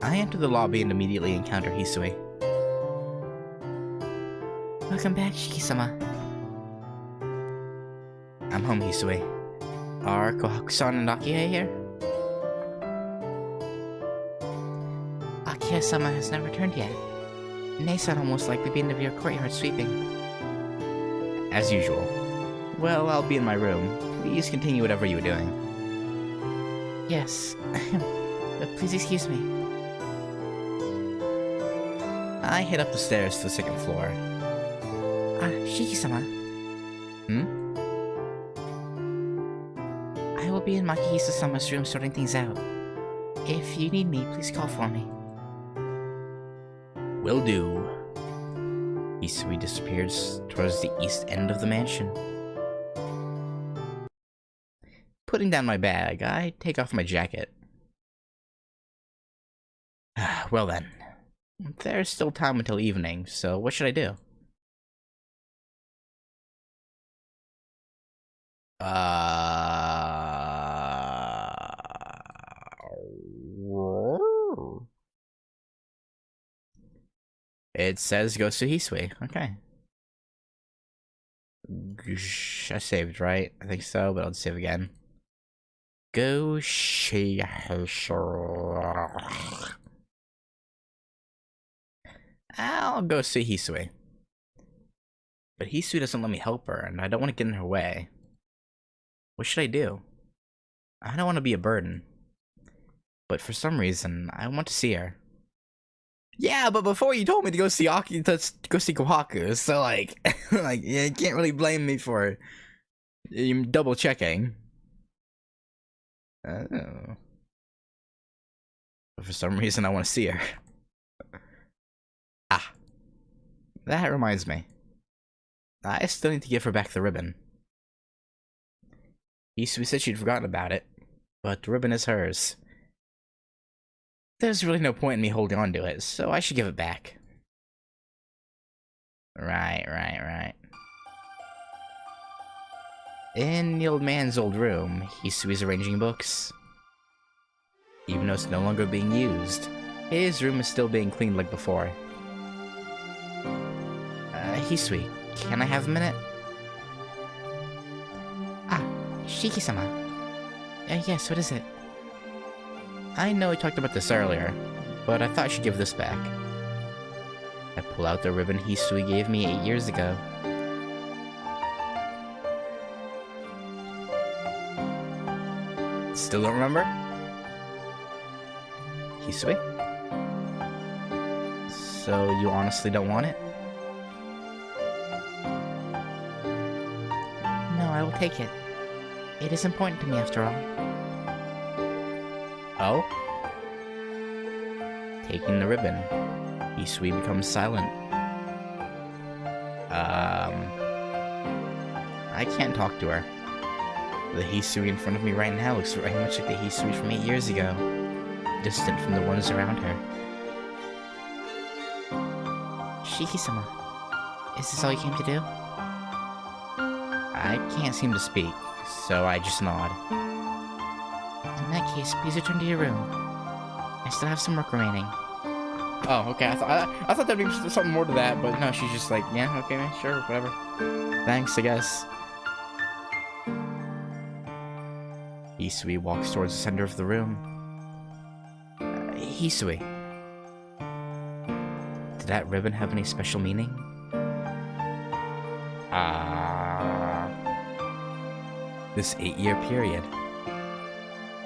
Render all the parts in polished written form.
I enter the lobby and immediately encounter Hisui. Welcome back, Shiki-sama. I'm home, Hisui. Are Kohaku-san and Akiha here? Akiha-sama has not returned yet. Nei-san will most likely be in the rear courtyard sweeping. As usual. Well, I'll be in my room. Please continue whatever you were doing. Yes. Please excuse me. I head up the stairs to the second floor. Shiki-sama. I will be in Makihisa-sama's room sorting things out. If you need me, please call for me. Will do. Hisui disappears towards the east end of the mansion. Putting down my bag, I take off my jacket. Well then. There's still time until evening, so what should I do? It says go to Hisui. Okay. I saved, right? I think so, but I'll save again. Go I'll go see Hisui. But Hisui doesn't let me help her, and I don't want to get in her way. What should I do? I don't want to be a burden. But for some reason, I want to see her. Yeah, but before you told me to go see Kohaku, so like, yeah, you can't really blame me for double checking. Oh. But for some reason, I want to see her. That reminds me. I still need to give her back the ribbon. Hisui said she'd forgotten about it, but the ribbon is hers. There's really no point in me holding on to it, so I should give it back. Right. In the old man's old room, Hisui's arranging books. Even though it's no longer being used, his room is still being cleaned like before. Hisui, can I have a minute? Shiki-sama. Yes, what is it? I know we talked about this earlier, but I thought I should give this back. I pull out the ribbon Hisui gave me 8 years ago. Still don't remember? Hisui? So you honestly don't want it? No, I will take it. It is important to me after all. Oh? Taking the ribbon, Hisui becomes silent. I can't talk to her. The Hisui in front of me right now looks very much like the Hisui from 8 years ago, distant from the ones around her. Shiki-sama, is this all you came to do? I can't seem to speak, so I just nod. In that case, please return to your room. I still have some work remaining. Oh, okay. I thought there'd be something more to that, but no, she's just like, yeah, okay, sure, whatever. Thanks, I guess. Hisui walks towards the center of the room. Hisui. Did that ribbon have any special meaning? This 8-year period.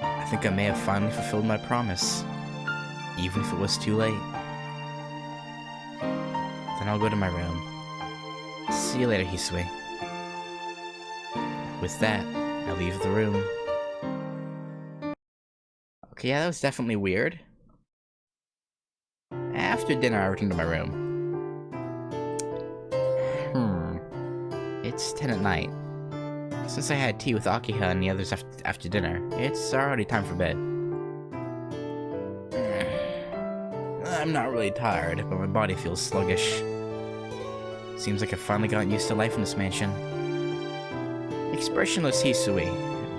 I think I may have finally fulfilled my promise, even if it was too late. Then I'll go to my room. See you later, Hisui. With that, I leave the room. Okay, yeah, that was definitely weird. After dinner, I return to my room. It's 10 at night. Since I had tea with Akiha and the others after dinner, it's already time for bed. I'm not really tired, but my body feels sluggish. Seems like I've finally gotten used to life in this mansion. Expressionless Hisui,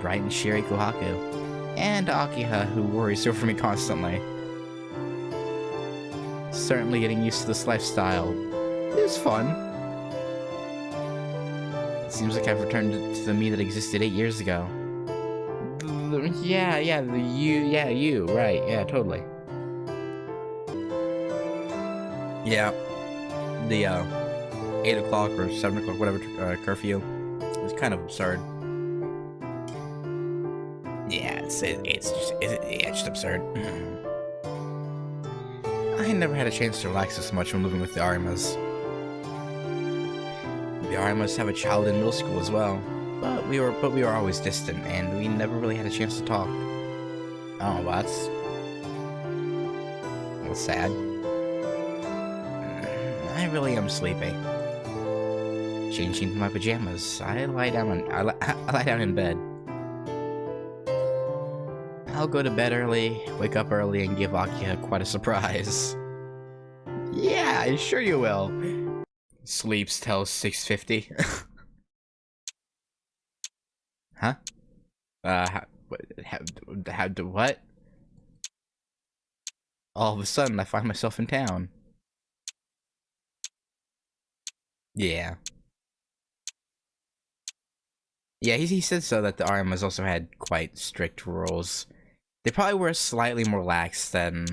bright and cheery Kohaku, and Akiha, who worries over me constantly. Certainly getting used to this lifestyle. It was fun. It seems like I've returned to the me that existed 8 years ago. Yeah, you, right, yeah, totally. Yeah, the 8 o'clock or 7 o'clock, whatever, curfew is kind of absurd. Yeah, it's just absurd. I never had a chance to relax this much when living with the Arimas. The Arimas have a child in middle school as well, but we were always distant, and we never really had a chance to talk. Oh, well, that's sad. I really am sleepy. Changing into my pajamas, I lie down in bed. I'll go to bed early, wake up early, and give Akiha quite a surprise. Yeah, sure you will. Sleeps till 6:50. Huh? What? All of a sudden, I find myself in town. Yeah. Yeah, he said so that the Arimas also had quite strict rules. They probably were slightly more lax than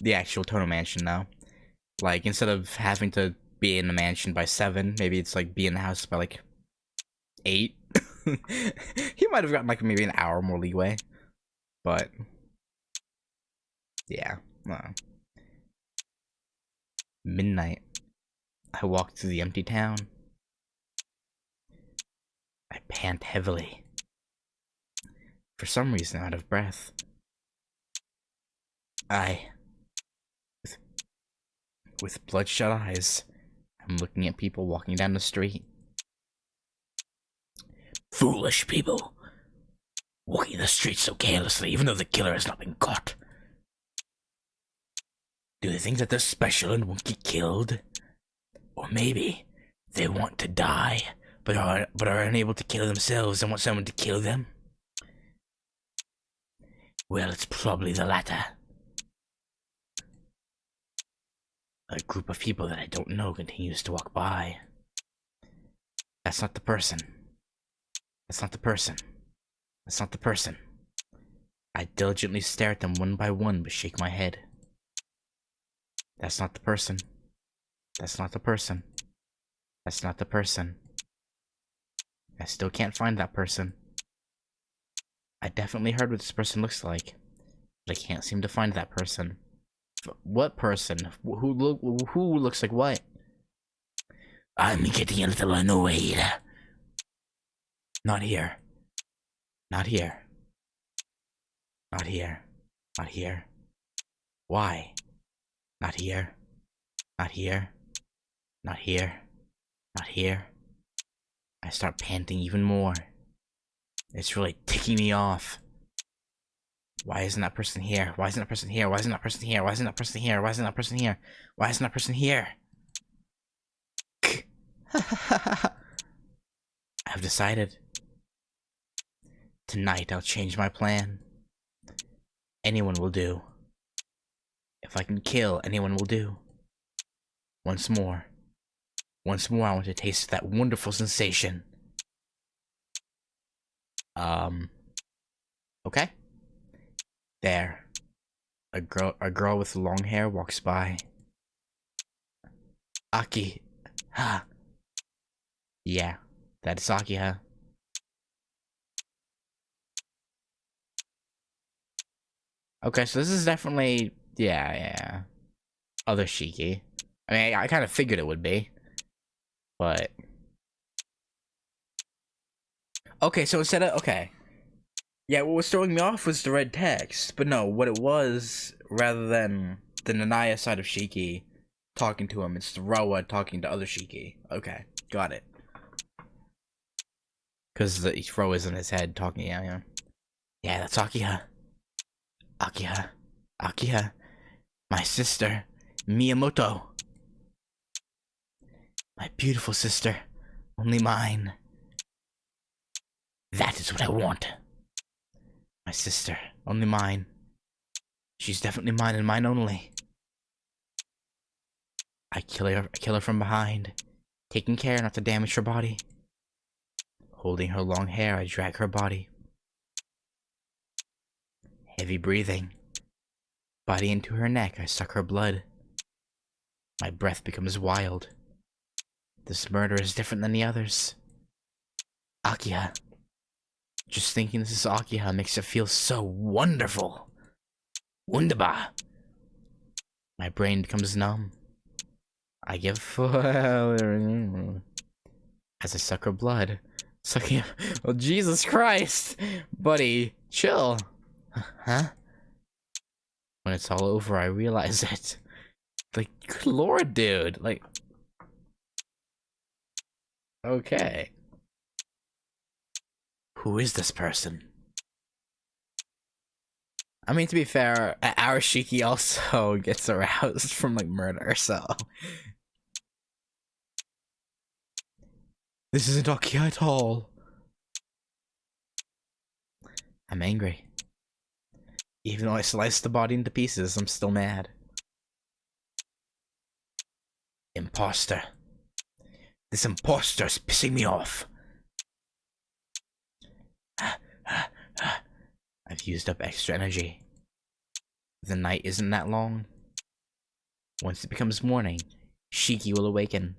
the actual TOHNO mansion, though. Like, instead of having to be in the mansion by 7, maybe it's like be in the house by like 8. He might have gotten like maybe an hour more leeway, but yeah. Midnight. I walk through the empty town. I pant heavily. For some reason, out of breath. With bloodshot eyes, I'm looking at people walking down the street. Foolish people, walking the streets so carelessly, even though the killer has not been caught. Do they think that they're special and won't get killed? Or maybe they want to die, but are unable to kill themselves and want someone to kill them? Well, it's probably the latter. A group of people that I don't know continues to walk by. That's not the person. That's not the person. That's not the person. I diligently stare at them one by one, but shake my head. That's not the person. That's not the person. That's not the person. I still can't find that person. I definitely heard what this person looks like, but I can't seem to find that person. What person? Who looks like what? I'm getting a little annoyed. Not here. Not here. Not here. Not here. Why? Not here. Not here. Not here. Not here. I start panting even more. It's really ticking me off. Why isn't that person here? Why isn't that person here? Why isn't that person here? Why isn't that person here? Why isn't that person here? Why isn't that person here? I've decided. Tonight I'll change my plan. Anyone will do. If I can kill, anyone will do. Once more. Once more I want to taste that wonderful sensation. Okay. There. A girl with long hair walks by. Aki. Ha. Yeah, that is Akiha. Okay, so this is definitely, yeah. Other Shiki. I mean, I kind of figured it would be. But... okay, so instead of, okay. Yeah, what was throwing me off was the red text. But no, what it was, rather than the Nanaya side of Shiki talking to him, it's the Roa talking to other Shiki. Okay, got it. Because the Roa's in his head talking, yeah. Yeah, that's Akiha. Akiha. My sister, Miyamoto. My beautiful sister, only mine. That is what I want. My sister, only mine. She's definitely mine and mine only. I kill her from behind, taking care not to damage her body. Holding her long hair, I drag her body. Heavy breathing. Body into her neck, I suck her blood. My breath becomes wild. This murder is different than the others. Akiha. Just thinking this is Akiha makes it feel so wonderful. Wunderbar. My brain becomes numb. I give as I suck her blood. Sucking. Oh, Jesus Christ! Buddy, chill. Huh? When it's all over, I realize it. Like, good lord, dude. Like. Okay. Who is this person? I mean, to be fair, our Shiki also gets aroused from, like, murder, so. This isn't Akiha at all. I'm angry. Even though I sliced the body into pieces, I'm still mad. Imposter. This imposter's pissing me off. I've used up extra energy. The night isn't that long. Once it becomes morning, Shiki will awaken.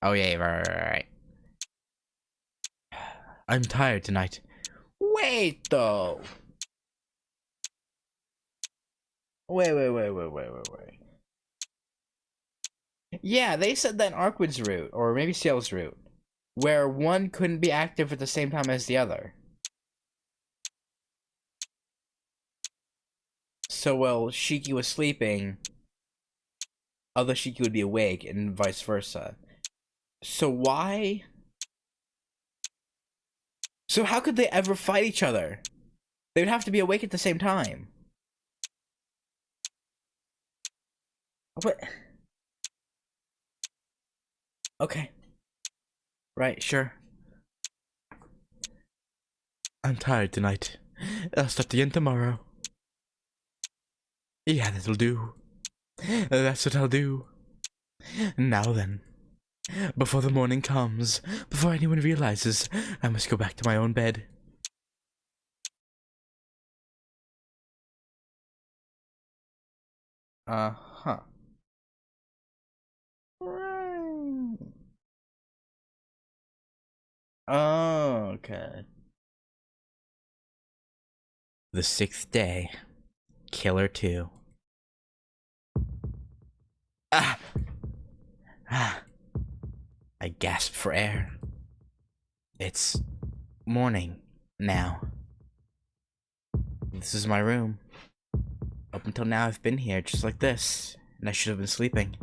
Oh yeah, right. I'm tired tonight. Wait though. Wait. Yeah, they said that in Arkwood's route, or maybe Ciel's route, where one couldn't be active at the same time as the other. So while Shiki was sleeping, other Shiki would be awake, and vice versa. So why? So how could they ever fight each other? They would have to be awake at the same time. What? Okay. Right, sure. I'm tired tonight. I'll start again tomorrow. Yeah, that'll do. That's what I'll do. Now then. Before the morning comes, before anyone realizes, I must go back to my own bed. Uh-huh. Right. Oh, okay. The 6th day. Killer 2. Ah! I gasp for air. It's morning now. This is my room. Up until now, I've been here just like this, and I should have been sleeping.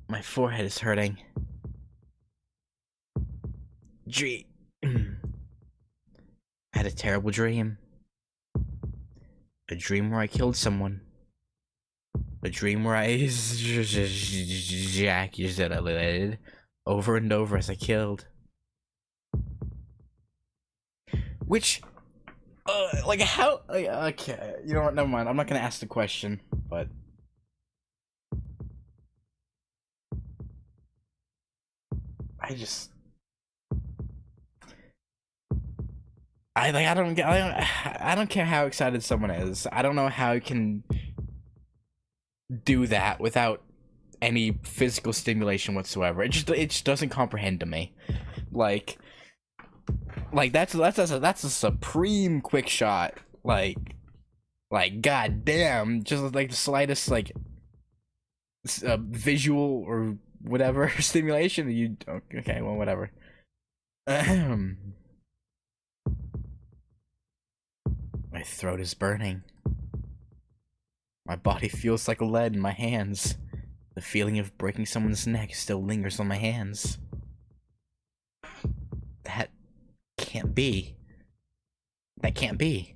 My forehead is hurting. I had a terrible dream. A dream where I killed someone. A dream where I ejaculated over and over as I killed. Which, like how, okay, you know what, never mind, I'm not gonna ask the question, but. I don't care how excited someone is. I don't know how you can do that without any physical stimulation whatsoever. It just doesn't comprehend to me. Like that's a supreme quick shot. Like goddamn, just like the slightest like visual or whatever stimulation. You okay? Well, whatever. My throat is burning. My body feels like lead in my hands. The feeling of breaking someone's neck still lingers on my hands. That can't be. That can't be.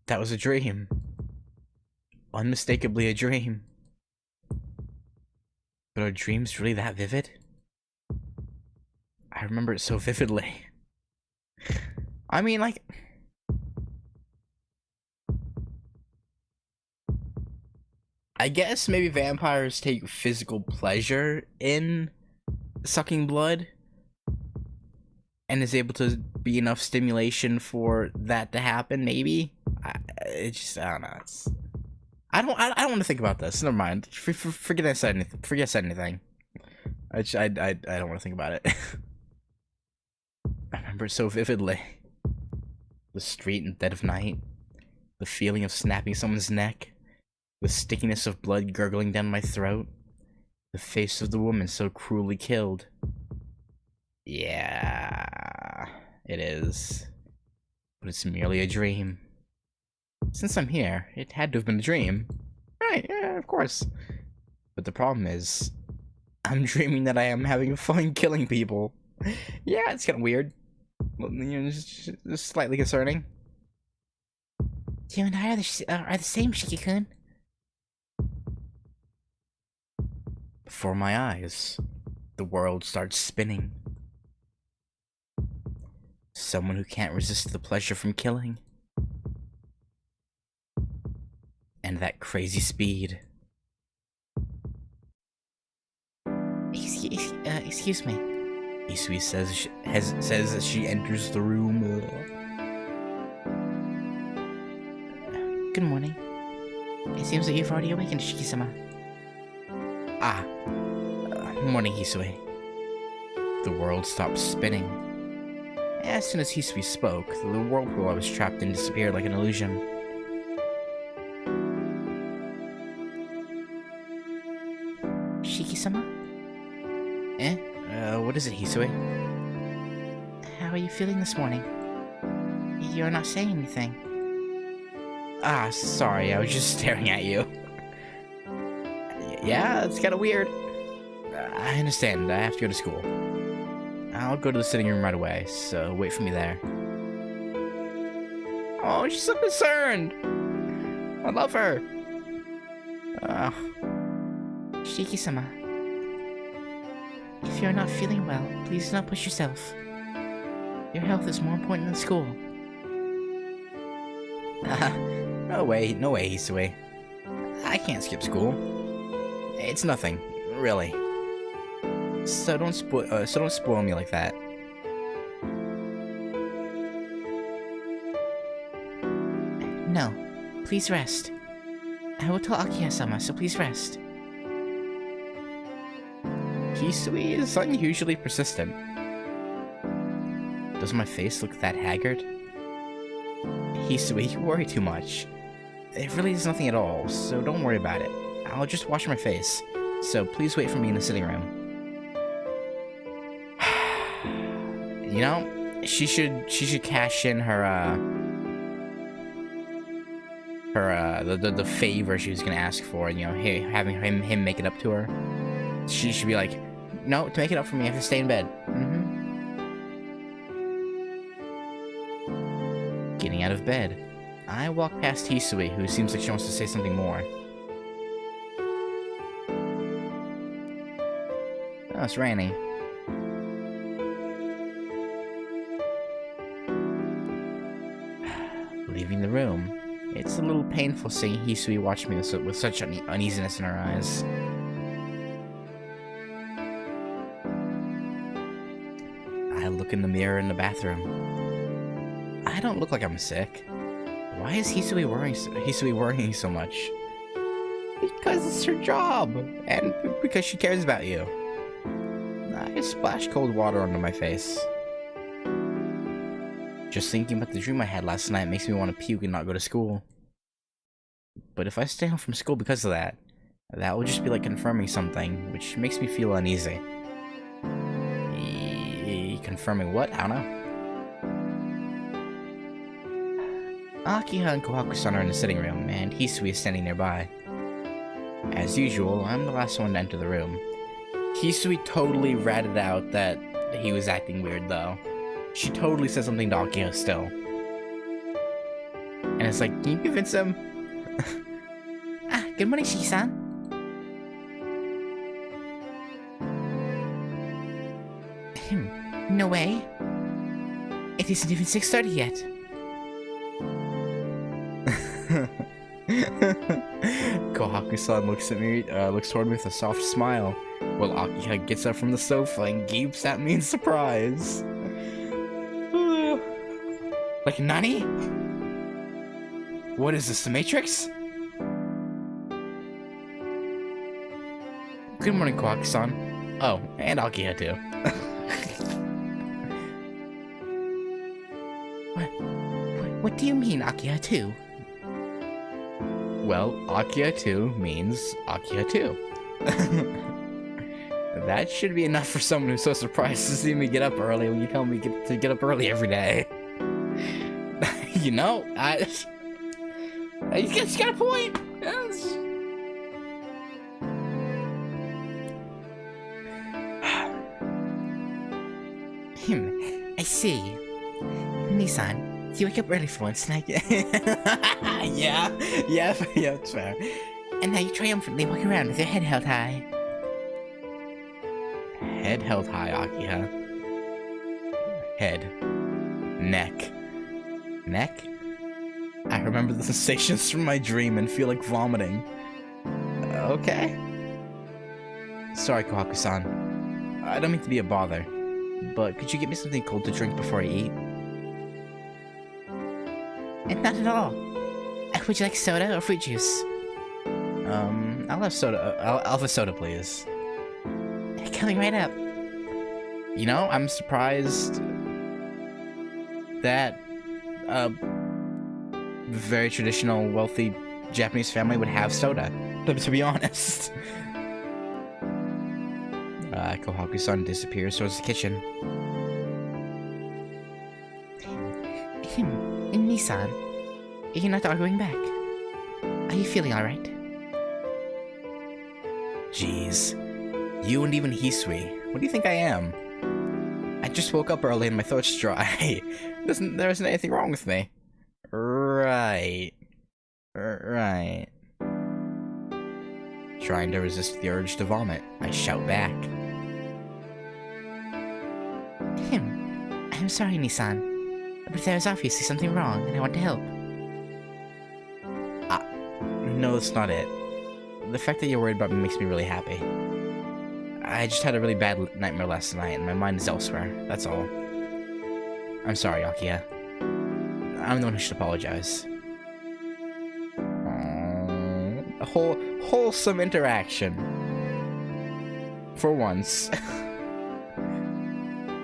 That was a dream. Unmistakably a dream. But are dreams really that vivid? I remember it so vividly. I mean, like... I guess maybe vampires take physical pleasure in sucking blood and is able to be enough stimulation for that to happen, maybe? I don't know. I don't want to think about this. Never mind. Forget I said anything. Forget I said anything. I don't want to think about it. I remember it so vividly. The street in the dead of night. The feeling of snapping someone's neck. The stickiness of blood gurgling down my throat. The face of the woman so cruelly killed. Yeah, it is. But it's merely a dream. Since I'm here, it had to have been a dream. Right, yeah, of course. But the problem is, I'm dreaming that I am having fun killing people. Yeah, it's kind of weird. You know, just slightly concerning. You and I are the same, Shiki-kun. Before my eyes, the world starts spinning. Someone who can't resist the pleasure from killing. And that crazy speed. Excuse me. Hisui says as she enters the room. Good morning. It seems that you've already awakened, Shiki-sama. Morning, Hisui. The world stopped spinning. As soon as Hisui spoke, the whirlpool I was trapped in disappeared like an illusion. Shiki-sama? What is it, Hisui? How are you feeling this morning? You're not saying anything. Sorry, I was just staring at you. Yeah, it's kind of weird. I understand, I have to go to school. I'll go to the sitting room right away, so wait for me there. Oh, she's so concerned! I love her! Shiki-sama. If you're not feeling well, please do not push yourself. Your health is more important than school. No way, Hisui. I can't skip school. It's nothing, really. So don't spoil me like that. No, please rest. I will tell Akiya-sama, so please rest. Hisui is unusually persistent. Does my face look that haggard? Hisui, you worry too much. It really is nothing at all, so don't worry about it. I'll just wash my face, so please wait for me in the sitting room. You know, she should cash in her the favor she was gonna ask for, and you know, having him make it up to her. She should be like, no, to make it up for me, I have to stay in bed. Getting out of bed, I walk past Hisui, who seems like she wants to say something more. Oh, it's raining. Leaving the room, it's a little painful seeing Hisui watch me with such uneasiness in her eyes. I look in the mirror in the bathroom. I don't look like I'm sick. Why is Hisui worrying so much? Because it's her job, and because she cares about you. I splash cold water onto my face. Just thinking about the dream I had last night makes me want to puke and not go to school. But if I stay home from school because of that, that will just be like confirming something, which makes me feel uneasy. Confirming what? I don't know. Akiha and Kohaku-san are in the sitting room, and Hisui is standing nearby. As usual, I'm the last one to enter the room. Hisui totally ratted out that he was acting weird, though. She totally said something to Akiha still. And it's like, can you convince him? Good morning, Shiki-san. No way. It isn't even 6:30 yet. Kohaku-san looks toward me with a soft smile, while Akiha gets up from the sofa and gapes at me in surprise. Like, Nani? What is this, the Matrix? Good morning, Kohaku-san. Oh, and Akiha too. What do you mean, Akiha 2? Well, Akiha 2 means Akiha 2. That should be enough for someone who's so surprised to see me get up early when you tell me to get up early every day. You know, you got a point. Yes. I see. Nissan, you wake up early for once, and yeah, it's fair. And now you triumphantly walk around with your head held high. Head held high, Akiha. Head. Neck. Neck? I remember the sensations from my dream and feel like vomiting. Okay. Sorry, Kohaku-san. I don't mean to be a bother, but could you get me something cold to drink before I eat? Not at all. Would you like soda or fruit juice? I'll have soda. I'll have a soda, please. Coming right up. You know, I'm surprised that a very traditional, wealthy Japanese family would have soda, to be honest. Kohaku-san disappears towards the kitchen. Nissan, you're not arguing back. Are you feeling alright? Jeez. You and even Hisui. What do you think I am? I just woke up early and my throat's dry. There isn't anything wrong with me. Right. Right. Trying to resist the urge to vomit, I shout back. I'm sorry, Nissan. But there's obviously something wrong, and I want to help. No, that's not it. The fact that you're worried about me makes me really happy. I just had a really bad nightmare last night, and my mind is elsewhere, that's all. I'm sorry, Akiha. I'm the one who should apologize. A wholesome interaction. For once.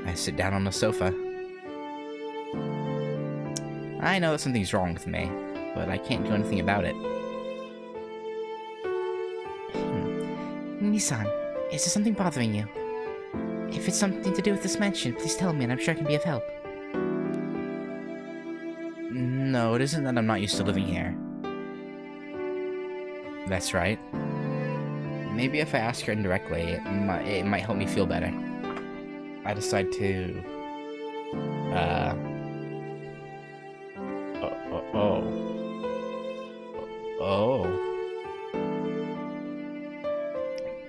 I sit down on the sofa. I know that something's wrong with me, but I can't do anything about it. Nissan, is there something bothering you? If it's something to do with this mansion, please tell me and I'm sure I can be of help. No, it isn't that I'm not used to living here. That's right. Maybe if I ask her indirectly, it might help me feel better. I decide to...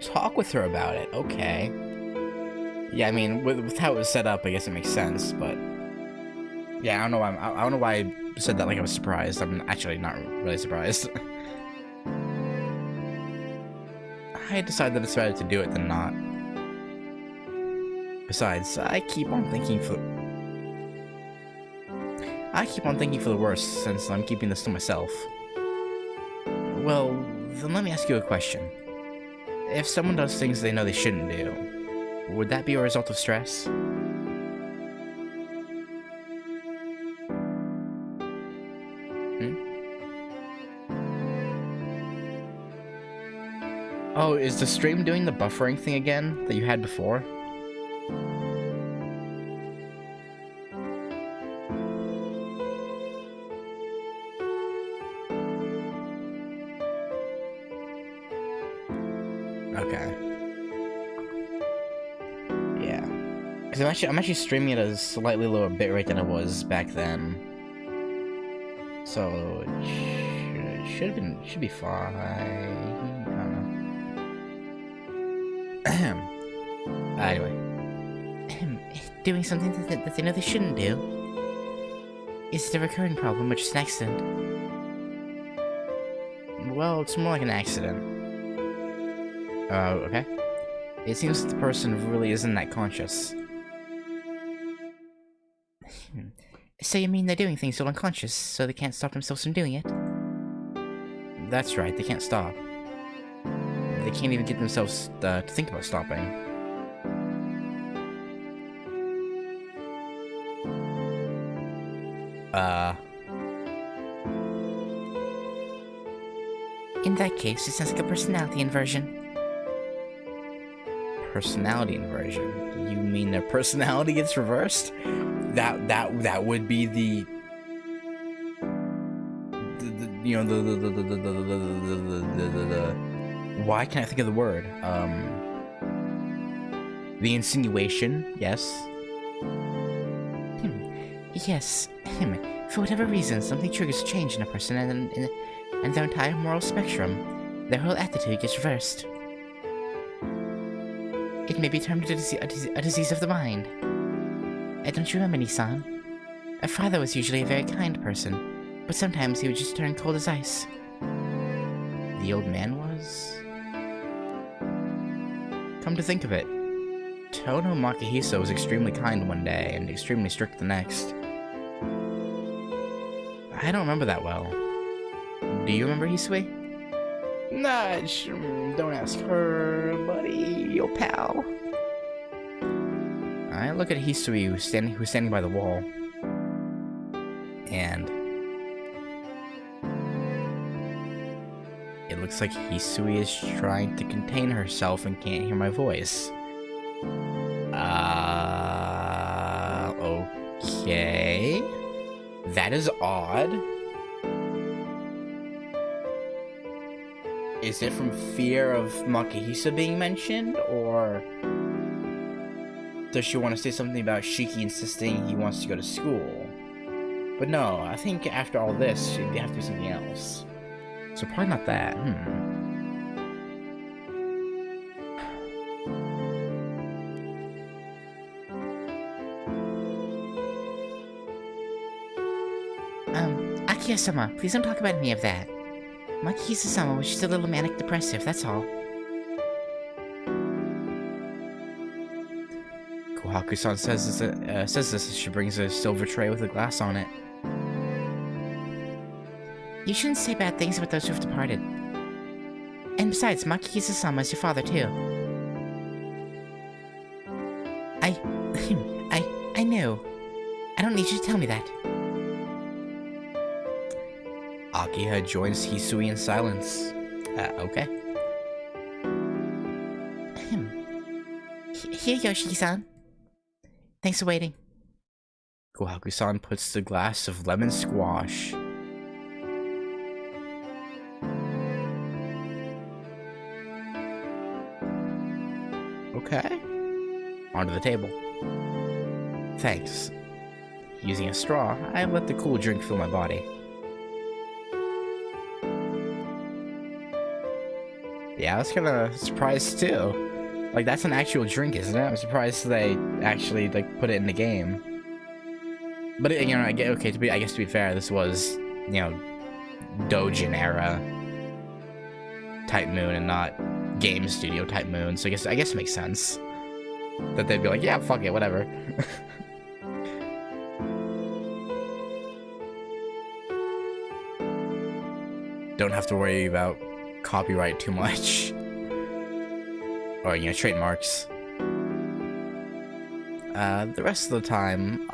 Talk with her about it, okay. Yeah, I mean, with how it was set up, I guess it makes sense, but... Yeah, I don't know why I said that like I was surprised. I'm actually not really surprised. I decided that it's better to do it than not. Besides, I keep on thinking for the worst since I'm keeping this to myself. Well, then let me ask you a question. If someone does things they know they shouldn't do, would that be a result of stress? Oh, is the stream doing the buffering thing again that you had before? Okay. Yeah. Because I'm actually streaming at a slightly lower bitrate than it was back then. So it should be fine. I don't know. Anyway. doing something that they know they shouldn't do? Is it a recurring problem or just an accident? Well, it's more like an accident. Okay. It seems that the person really isn't that conscious. So you mean they're doing things while unconscious, so they can't stop themselves from doing it? That's right, they can't stop. They can't even get themselves to think about stopping. In that case, it sounds like a personality inversion. Personality inversion? You mean their personality gets reversed? That would be the you know the why can't I think of the word? The insinuation, yes. Yes. For whatever reason, something triggers a change in a person and their entire moral spectrum. Their whole attitude gets reversed. It may be termed a disease of the mind. Don't you remember, Nissan? Our father was usually a very kind person, but sometimes he would just turn cold as ice. The old man was? Come to think of it, Tohno Makihisa was extremely kind one day and extremely strict the next. I don't remember that well. Do you remember, Hisui? Nah, don't ask her, buddy, your pal. I look at Hisui, who's standing by the wall, and it looks like Hisui is trying to contain herself and can't hear my voice. Okay. That is odd. Is it from fear of Makihisa being mentioned, or does she want to say something about Shiki insisting he wants to go to school? But no, I think after all this, it'd have to be something else. So probably not that. Akiya-sama, please don't talk about any of that. Makihisa-sama was just a little manic depressive, that's all. Kohaku-san says this as she brings a silver tray with a glass on it. You shouldn't say bad things about those who have departed. And besides, Makihisa-sama is your father, too. I know. I don't need you to tell me that. Akiha joins Hisui in silence. Okay. Here you go, Shiki-san. Thanks for waiting. Kohaku-san puts the glass of lemon squash. Okay. Onto the table. Thanks. Using a straw, I let the cool drink fill my body. Yeah, I was kind of surprised too. Like, that's an actual drink, isn't it? I'm surprised they actually, like, put it in the game. But, you know, I guess to be fair, this was, you know, Dojin era Type Moon and not Game Studio Type Moon, so I guess it makes sense that they'd be like, yeah, fuck it, whatever. Don't have to worry about copyright too much. Or, you know, trademarks. The rest of the time,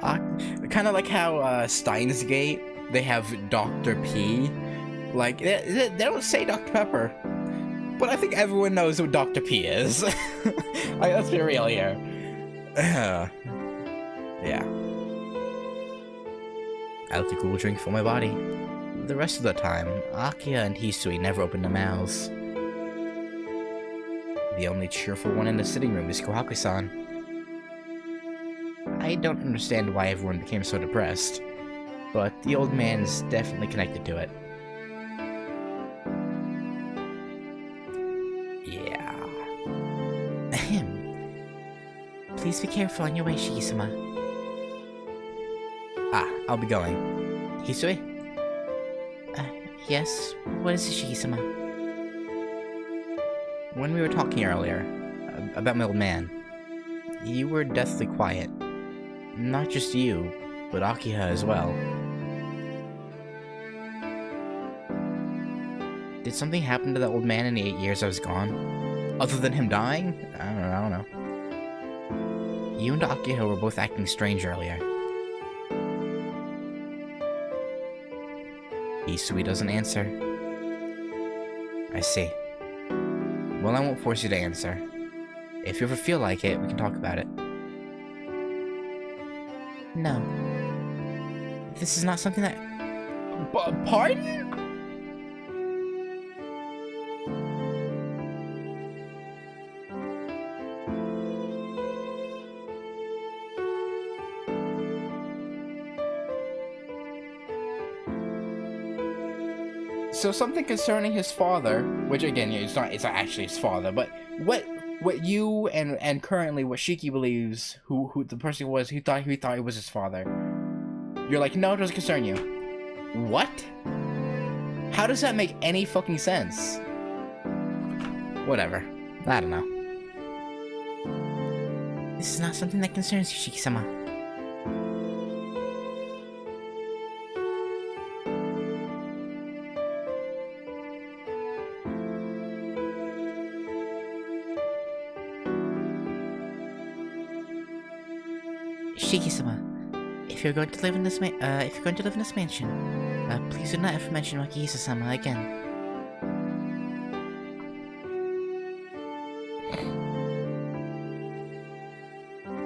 kind of like how Steins Gate, they have Dr. P. Like, they don't say Dr. Pepper, but I think everyone knows what Dr. P is. Like, let's be real here. Yeah. I let the cool drink fill my body. The rest of the time, Akiya and Hisui never opened their mouths. The only cheerful one in the sitting room is Kohaku-san. I don't understand why everyone became so depressed, but the old man is definitely connected to it. Yeah. Please be careful on your way, Shiki-sama. I'll be going. Hisui? Yes? What is it, Shiki-sama? When we were talking earlier, about my old man, you were deathly quiet. Not just you, but Akiha as well. Did something happen to that old man in the 8 years I was gone? Other than him dying? I don't know. You and Akiha were both acting strange earlier. Hisui doesn't answer. I see. Well, I won't force you to answer. If you ever feel like it, we can talk about it. No. This is not something that... Pardon? So something concerning his father, which again, it's not actually his father, but what you and currently what Shiki believes, who the person was who thought it was his father. You're like, no, it doesn't concern you. What? How does that make any fucking sense? Whatever. I don't know. This is not something that concerns you, Shiki-sama. Shiki-sama, if you're going to live in this mansion, please do not ever mention Wakihisa-sama again.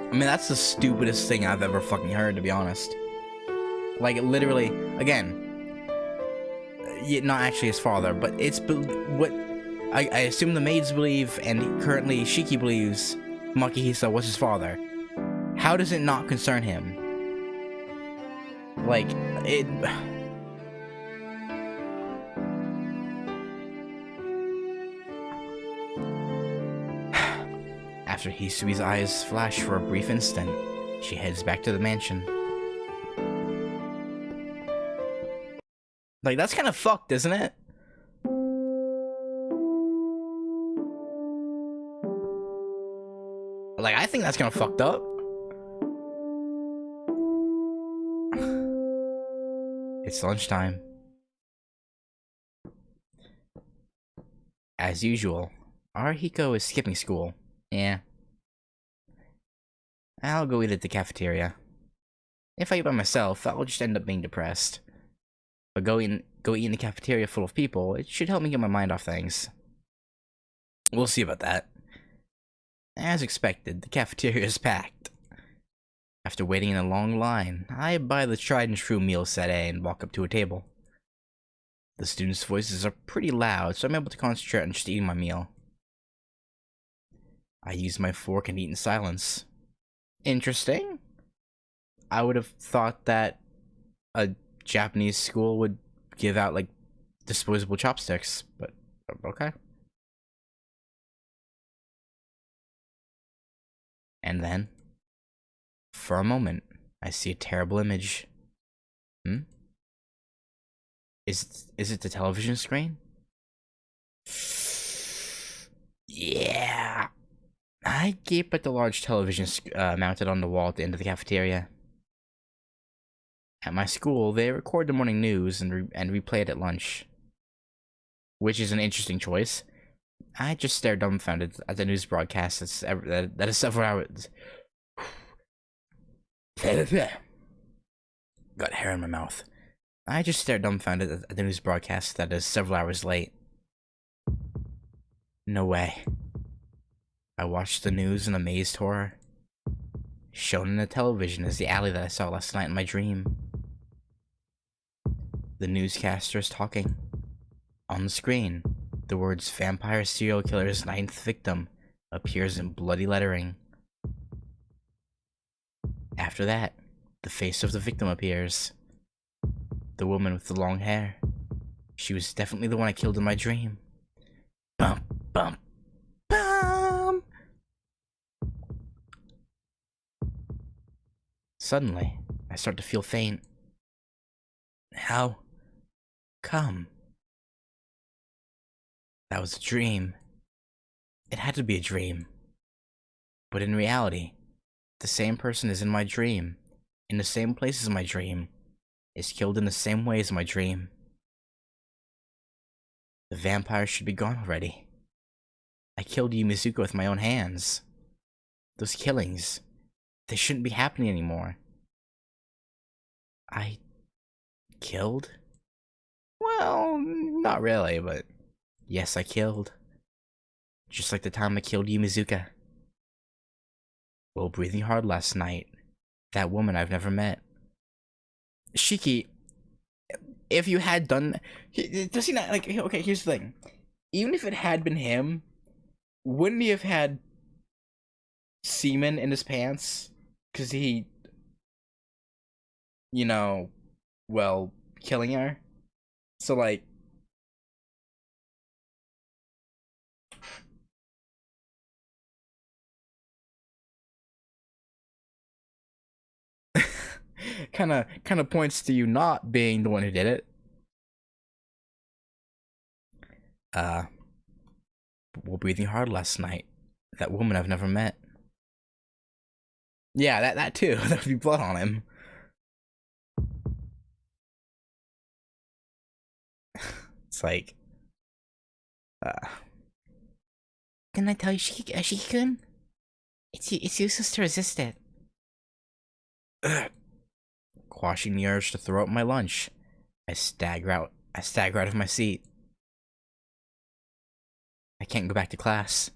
I mean, that's the stupidest thing I've ever fucking heard, to be honest. Like, literally, again, not actually his father, but it's what I assume the maids believe, and currently Shiki believes Makihisa was his father. How does it not concern him? Like, it... After Hisui's eyes flash for a brief instant, she heads back to the mansion. Like, that's kind of fucked, isn't it? Like, I think that's kind of fucked up. It's lunchtime. As usual, Arihiko is skipping school. Yeah. I'll go eat at the cafeteria. If I eat by myself, I'll just end up being depressed. But go eat in the cafeteria full of people, it should help me get my mind off things. We'll see about that. As expected, the cafeteria is packed. After waiting in a long line, I buy the tried and true meal set A and walk up to a table. The students' voices are pretty loud, so I'm able to concentrate on just eating my meal. I use my fork and eat in silence. Interesting. I would have thought that a Japanese school would give out, like, disposable chopsticks, but okay. And then, for a moment, I see a terrible image. Is it the television screen? Yeah. I gape at the large television mounted on the wall at the end of the cafeteria. At my school, they record the morning news and replay it at lunch. Which is an interesting choice. I just stare dumbfounded at the news broadcast that is several hours... Got hair in my mouth. I just stare dumbfounded at the news broadcast that is several hours late. No way. I watched the news in amazed horror. Shown in the television is the alley that I saw last night in my dream. The newscaster is talking. On the screen, the words "Vampire Serial Killer's 9th Victim" appears in bloody lettering. After that, the face of the victim appears. The woman with the long hair. She was definitely the one I killed in my dream. Bum, bum, bum! Suddenly, I start to feel faint. How come? That was a dream. It had to be a dream. But in reality, the same person is in my dream, in the same place as my dream, is killed in the same way as my dream. The vampire should be gone already. I killed Yumizuka with my own hands. Those killings, they shouldn't be happening anymore. I killed? Well, not really, but yes, I killed. Just like the time I killed Yumizuka. While breathing hard last night, that woman I've never met. Shiki, if you had done... Does he not... Like, okay, here's the thing. Even if it had been him, wouldn't he have had semen in his pants? Because he... You know... Well, killing her? So, like... kind of points to you not being the one who did it. While breathing hard last night, that woman I've never met. Yeah, that too. There would be blood on him. It's like, Didn't I tell you, Shiki-kun? It's useless to resist it. quashing the urge to throw up my lunch. I stagger out of my seat. I can't go back to class.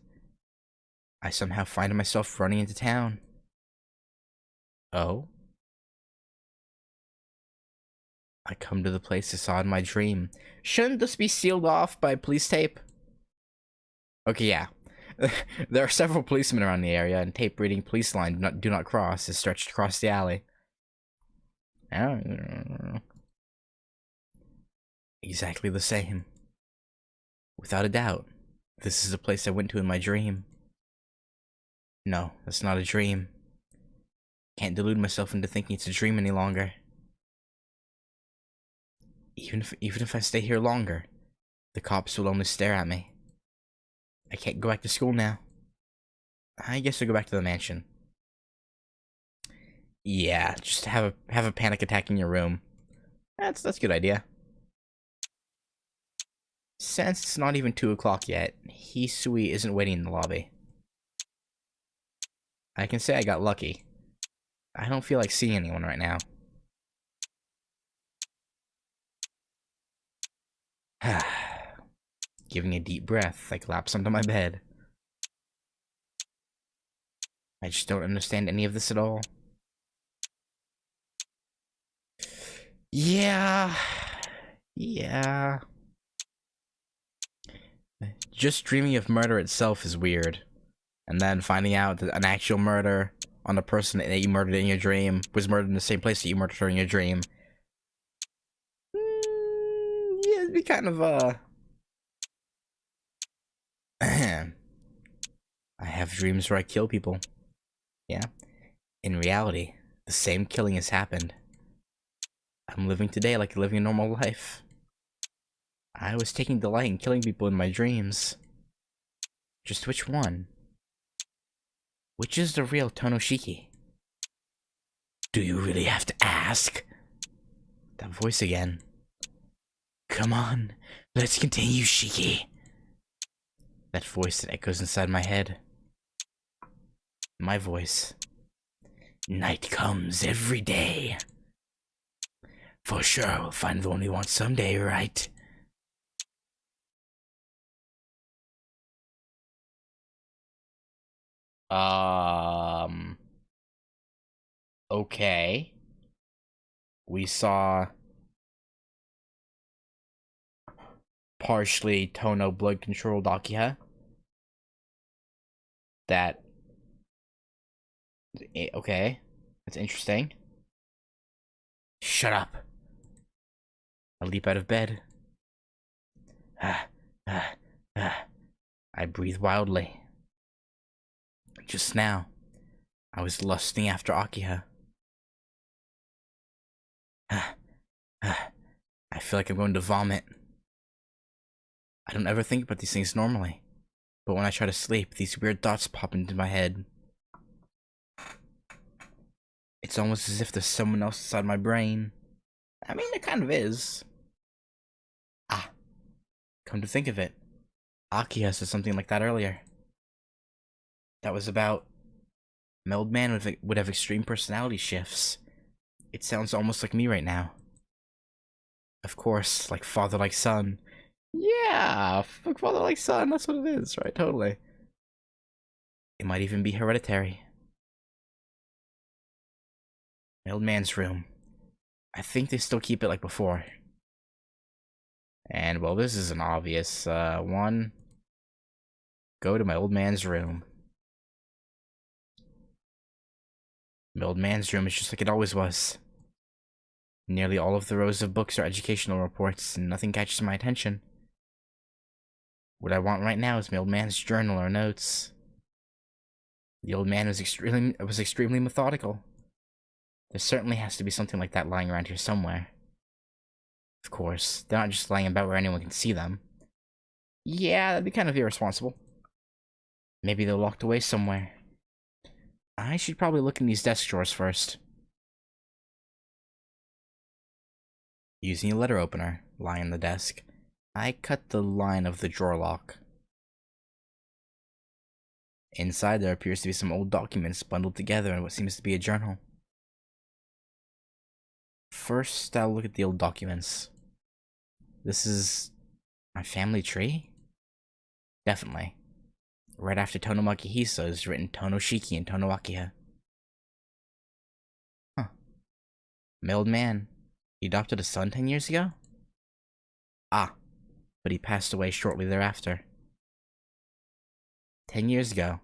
I somehow find myself running into town. Oh? I come to the place I saw in my dream. Shouldn't this be sealed off by police tape? Okay, yeah. There are several policemen around the area, and tape reading police line do not cross is stretched across the alley. Exactly the same. Without a doubt, this is the place I went to in my dream. No, that's not a dream. Can't delude myself into thinking it's a dream any longer. Even if I stay here longer, the cops will only stare at me. I can't go back to school now. I guess I'll go back to the mansion. Yeah, just have a panic attack in your room. That's a good idea. Since it's not even 2 o'clock yet, Hisui isn't waiting in the lobby. I can say I got lucky. I don't feel like seeing anyone right now. Giving a deep breath, I collapse onto my bed. I just don't understand any of this at all. Yeah. Just dreaming of murder itself is weird. And then finding out that an actual murder on the person that you murdered in your dream was murdered in the same place that you murdered her in your dream. Yeah, it'd be kind of, I have dreams where I kill people. Yeah. In reality, the same killing has happened. I'm living today like living a normal life. I was taking delight in killing people in my dreams. Just which one? Which is the real TOHNO? Do you really have to ask? That voice again. Come on, let's continue, Shiki. That voice that echoes inside my head. My voice. Night comes every day. For sure, we'll find the one we want someday, right? Okay. We saw partially TOHNO blood controlled Akiha. That... Okay. That's interesting. Shut up. I leap out of bed. I breathe wildly. Just now, I was lusting after Akiha. I feel like I'm going to vomit. I don't ever think about these things normally, but when I try to sleep, these weird thoughts pop into my head. It's almost as if there's someone else inside my brain. I mean, it kind of is. Ah, come to think of it, Akiha said something like that earlier. That was about my old man would have extreme personality shifts. It sounds almost like me right now. Of course, like father like son. Yeah, like father like son, that's what it is, right? Totally. It might even be hereditary. My old man's room. I think they still keep it like before. And, well, this is an obvious one. Go to my old man's room. My old man's room is just like it always was. Nearly all of the rows of books are educational reports, and nothing catches my attention. What I want right now is my old man's journal or notes. The old man was extremely methodical. There certainly has to be something like that lying around here somewhere. Of course, they're not just lying about where anyone can see them. Yeah, that'd be kind of irresponsible. Maybe they're locked away somewhere. I should probably look in these desk drawers first. Using a letter opener lying on the desk, I cut the line of the drawer lock. Inside there appears to be some old documents bundled together in what seems to be a journal. First, I'll look at the old documents. This is my family tree? Definitely. Right after Tonomaki Hisa is written Tohno SHIKI and Tohno Akiha. Huh. My old man, he adopted a son 10 years ago? Ah, but he passed away shortly thereafter. 10 years ago.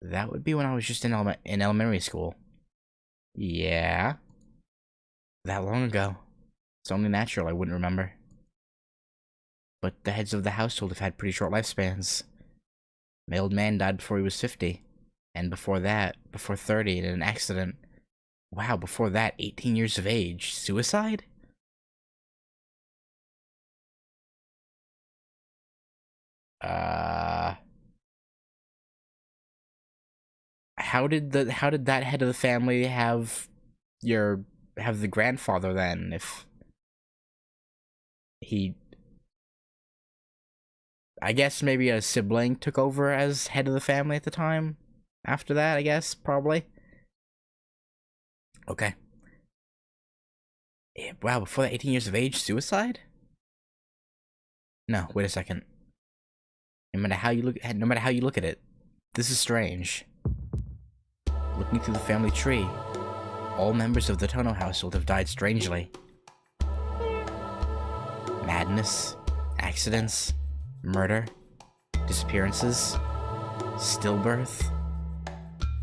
That would be when I was just in elementary school. Yeah. That long ago. It's only natural I wouldn't remember. But the heads of the household have had pretty short lifespans. My old man died before he was 50. And before that, before 30 in an accident. Wow, before that, 18 years of age. Suicide? How did that head of the family have the grandfather then, if he... I guess maybe a sibling took over as head of the family at the time? After that, I guess, probably. Okay. Yeah, wow, before that, 18 years of age, suicide? No, wait a second. No matter how you look at it, this is strange. Looking through the family tree, all members of the Tohno household have died strangely. Madness, accidents, murder, disappearances, stillbirth.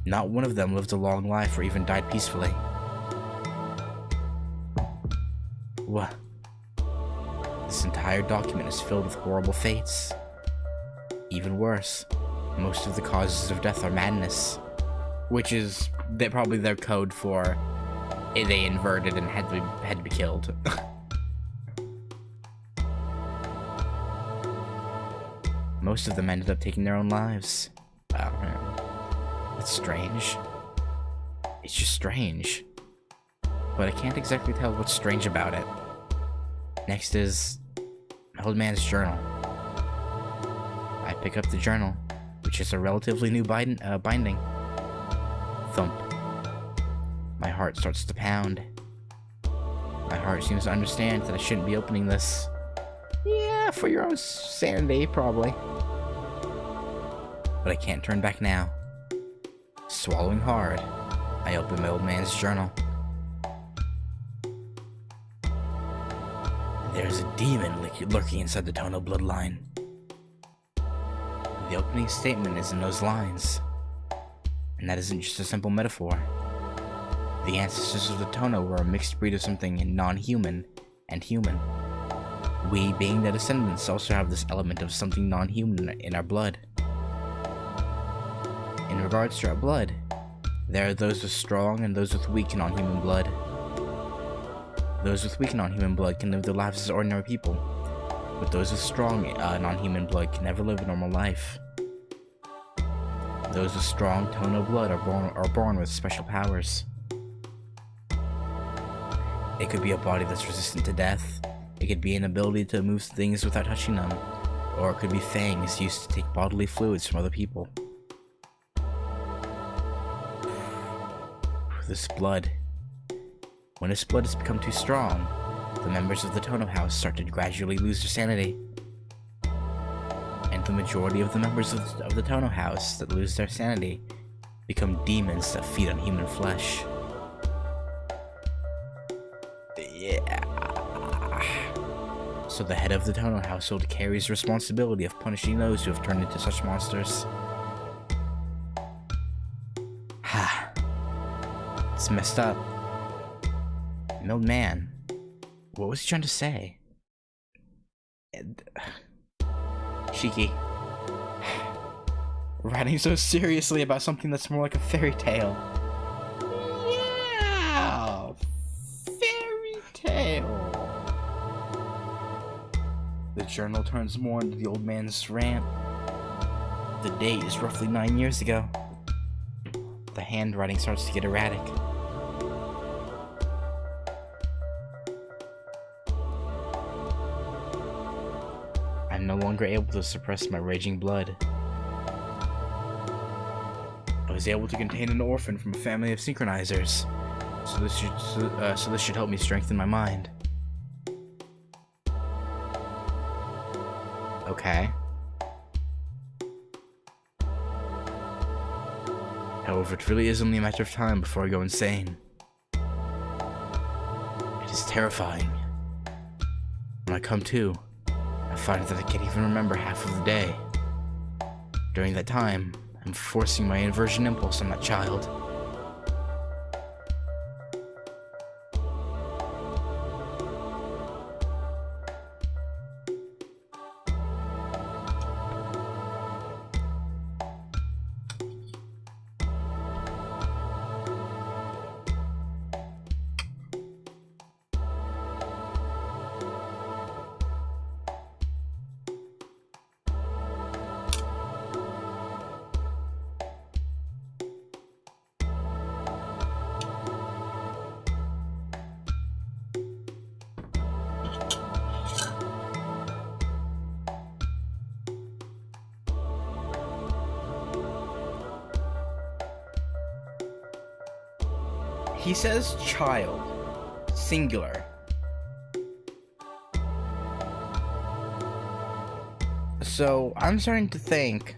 Not one of them lived a long life or even died peacefully. What? This entire document is filled with horrible fates. Even worse, most of the causes of death are madness. Which is probably their code for they inverted and had to be killed. Most of them ended up taking their own lives. Oh man, that's strange. It's just strange. But I can't exactly tell what's strange about it. Next is my old man's journal. I pick up the journal, which is a relatively new binding. Thump. My heart starts to pound. My heart seems to understand that I shouldn't be opening this. Yeah, for your own sanity, probably. But I can't turn back now. Swallowing hard, I open my old man's journal. There's a demon lurking inside the Tohno bloodline. The opening statement is in those lines. And that isn't just a simple metaphor. The ancestors of the Tohno were a mixed breed of something non-human and human. We, being their descendants, also have this element of something non-human in our blood. In regards to our blood, there are those with strong and those with weak non-human blood. Those with weak non-human blood can live their lives as ordinary people, but those with strong non-human blood can never live a normal life. Those with strong TOHNO blood are born with special powers. It could be a body that's resistant to death. It could be an ability to move things without touching them, or it could be fangs used to take bodily fluids from other people. This blood. When this blood has become too strong, the members of the TOHNO house start to gradually lose their sanity. And the majority of the members of the TOHNO house that lose their sanity become demons that feed on human flesh. Yeah. So the head of the TOHNO household carries the responsibility of punishing those who have turned into such monsters. Ha. It's messed up. No man. What was he trying to say? Shiki. Writing so seriously about something that's more like a fairy tale. Yeah! Fairy tale. The journal turns more into the old man's rant. The date is roughly 9 years ago. The handwriting starts to get erratic. I'm no longer able to suppress my raging blood. I was able to contain an orphan from a family of synchronizers, so this should help me strengthen my mind. Okay. However, it really is only a matter of time before I go insane. It is terrifying. When I come to, I find that I can't even remember half of the day. During that time, I'm forcing my inversion impulse on that child. He says child, singular. So I'm starting to think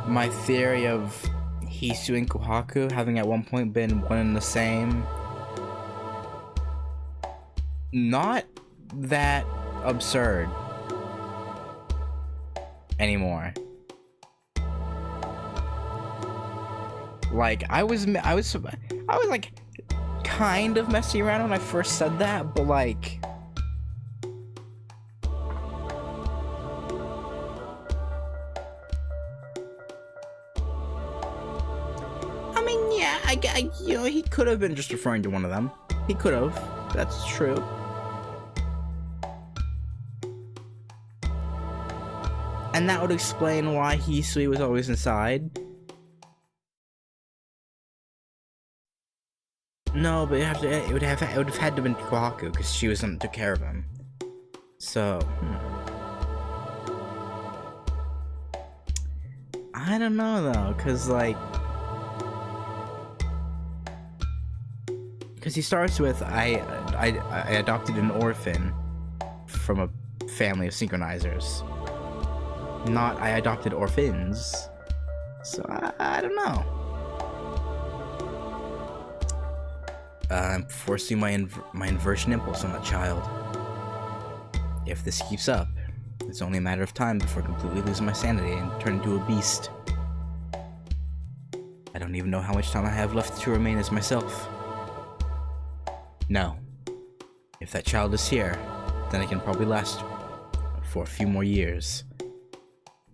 my theory of Hisui and Kohaku having at one point been one and the same, not that absurd anymore. Like, I was like kind of messing around when I first said that, but like I mean, yeah, I you know, he could have been just referring to one of them. He could have. That's true. And that would explain why Hisui was always inside. No, but it would have had to have been Kohaku because she was the one that took care of him. So, I don't know though, because he starts with I adopted an orphan from a family of synchronizers, not I adopted orphans. So I don't know. I'm forcing my inversion impulse on that child. If this keeps up, it's only a matter of time before I completely lose my sanity and turn into a beast. I don't even know how much time I have left to remain as myself. No. If that child is here, then I can probably last for a few more years.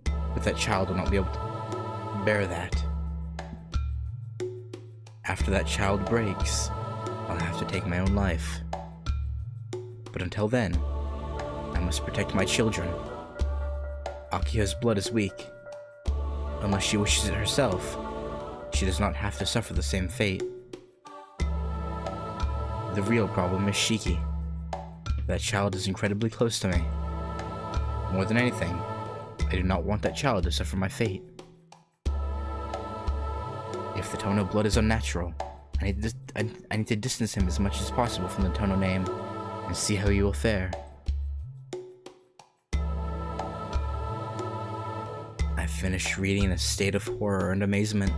But that child will not be able to bear that. After that child breaks, I'll have to take my own life. But until then, I must protect my children. Akiha's blood is weak. Unless she wishes it herself, she does not have to suffer the same fate. The real problem is Shiki. That child is incredibly close to me. More than anything, I do not want that child to suffer my fate. If the TOHNO blood is unnatural, I need to distance him as much as possible from the TOHNO name and see how he will fare. I finished reading in a state of horror and amazement.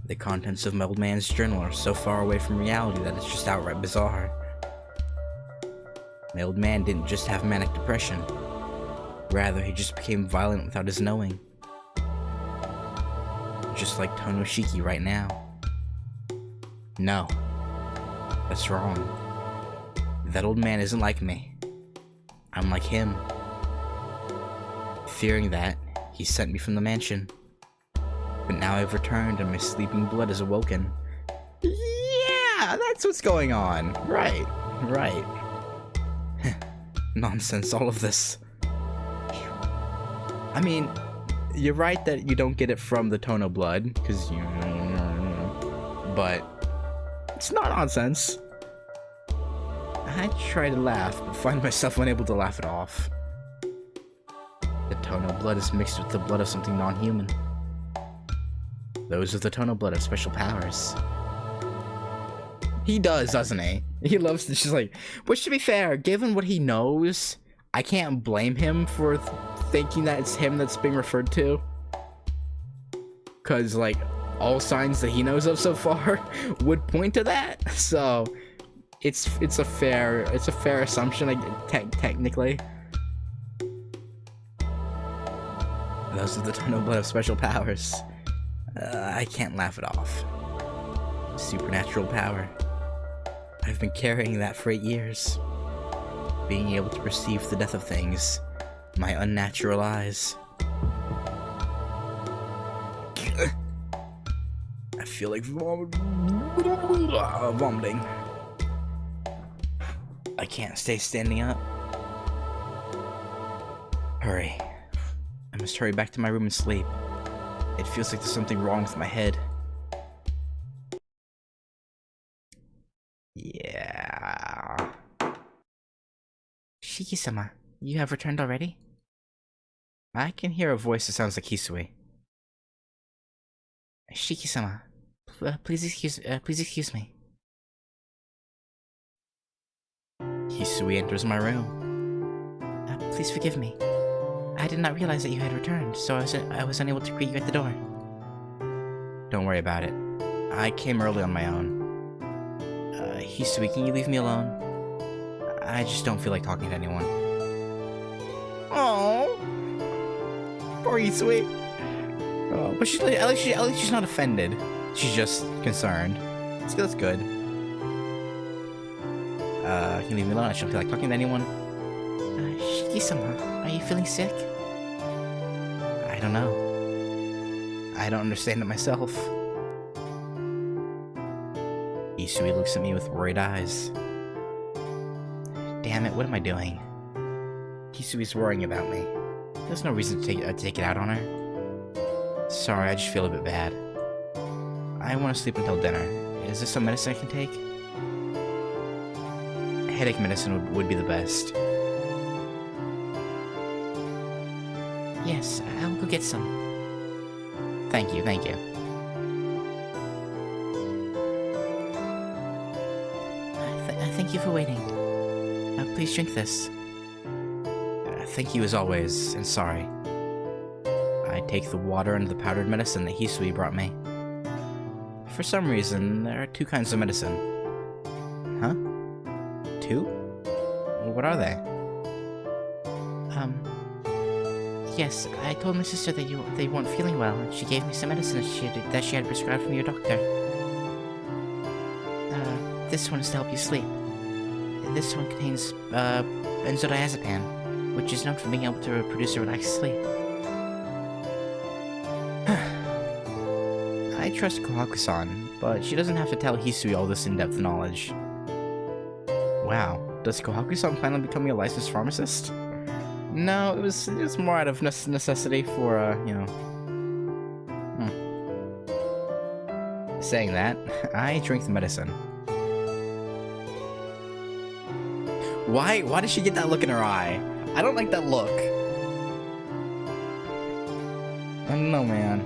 The contents of my old man's journal are so far away from reality that it's just outright bizarre. My old man didn't just have manic depression. Rather, he just became violent without his knowing. Just like TOHNO Shiki right now. No. That's wrong. That old man isn't like me. I'm like him. Fearing that, he sent me from the mansion. But now I've returned and my sleeping blood is awoken. Yeah, that's what's going on. Right. Nonsense, all of this. I mean, you're right that you don't get it from the TOHNO blood, because you... But it's not nonsense. I try to laugh, but find myself unable to laugh it off. The TOHNO blood is mixed with the blood of something non-human. Those with the TOHNO blood have special powers. He does, doesn't he? He loves to just like... Which, to be fair, given what he knows, I can't blame him for thinking that it's him that's being referred to. Because, like, all signs that he knows of so far would point to that. So, it's a fair assumption, technically. Those with the TOHNO blood have special powers. I can't laugh it off. Supernatural power. I've been carrying that for 8 years. Being able to perceive the death of things. My unnatural eyes. I feel like vomiting. I can't stay standing up. Hurry. I must hurry back to my room and sleep. It feels like there's something wrong with my head. Yeah. Shiki-sama, you have returned already? I can hear a voice that sounds like Hisui. Shiki-sama, please excuse me. Hisui enters my room. Please forgive me. I did not realize that you had returned, so I was unable to greet you at the door. Don't worry about it. I came early on my own. Hisui, can you leave me alone? I just don't feel like talking to anyone. Oh, poor Hisui. Oh, but at least she's not offended. She's just concerned. So that's good. Can you leave me alone? I just don't feel like talking to anyone. Shiki-sama, are you feeling sick? I don't know. I don't understand it myself. Hisui looks at me with worried eyes. Damn it, what am I doing? Hisui's worrying about me. There's no reason to take it out on her. Sorry, I just feel a bit bad. I want to sleep until dinner. Is there some medicine I can take? Headache medicine would be the best. Yes, I'll go get some. Thank you. Thank you for waiting. Please drink this. Thank you as always, and sorry. I take the water and the powdered medicine that Hisui brought me. For some reason, there are 2 kinds of medicine. Huh? 2? What are they? Yes, I told my sister that they weren't feeling well, and she gave me some medicine that she had prescribed from your doctor. This one is to help you sleep. This one contains, benzodiazepam, which is known for being able to produce a relaxed sleep. I I trust Kohaku-san, but she doesn't have to tell Hisui all this in-depth knowledge. Wow, does Kohaku-san plan on becoming a licensed pharmacist? No, it was more out of necessity for, you know... Saying that, I drink the medicine. Why did she get that look in her eye? I don't like that look. I don't know, man.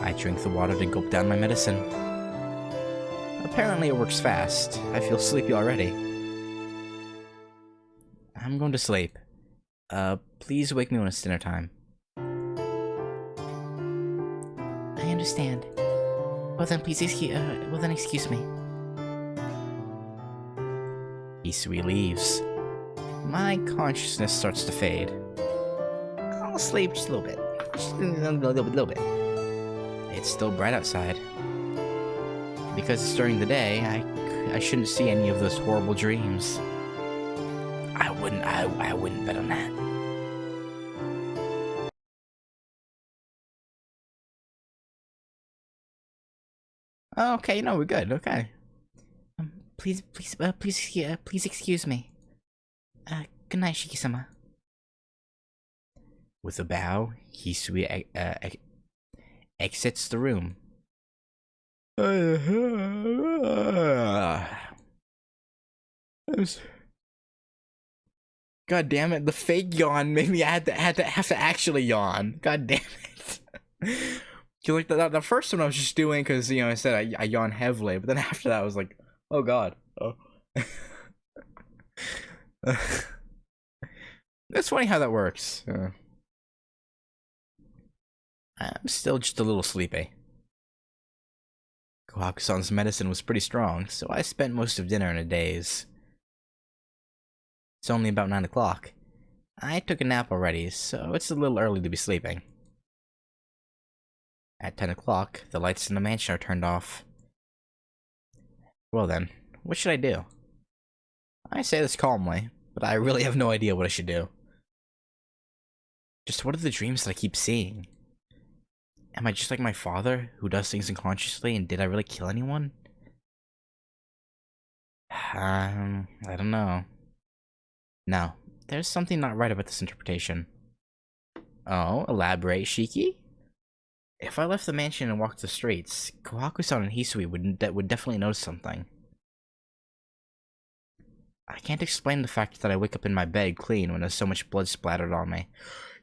I drink the water to gulp down my medicine. Apparently it works fast. I feel sleepy already. I'm going to sleep. Please wake me when it's dinner time. I understand. Well then, please excuse me. Hisui leaves. My consciousness starts to fade. I'll sleep just a little bit. Just a little bit. It's still bright outside. Because it's during the day, I shouldn't see any of those horrible dreams. I wouldn't bet on that. Okay, no, we're good. Okay. Please excuse me. Good night, Shiki-sama. With a bow, Hisui exits the room. God damn it! The fake yawn made me have to actually yawn. God damn it! Like the first one I was just doing because I said I yawn heavily, but then after that I was like, oh god. Oh. It's funny how that works. I'm still just a little sleepy. Kohaku-san's medicine was pretty strong, so I spent most of dinner in a daze. It's only about 9 o'clock. I took a nap already, so it's a little early to be sleeping. At 10 o'clock, the lights in the mansion are turned off. Well then, what should I do? I say this calmly, but I really have no idea what I should do. Just what are the dreams that I keep seeing? Am I just like my father, who does things unconsciously, and did I really kill anyone? I don't know. No, there's something not right about this interpretation. Oh, elaborate, Shiki? If I left the mansion and walked the streets, Kohaku-san and Hisui would definitely notice something. I can't explain the fact that I wake up in my bed clean when there's so much blood splattered on me.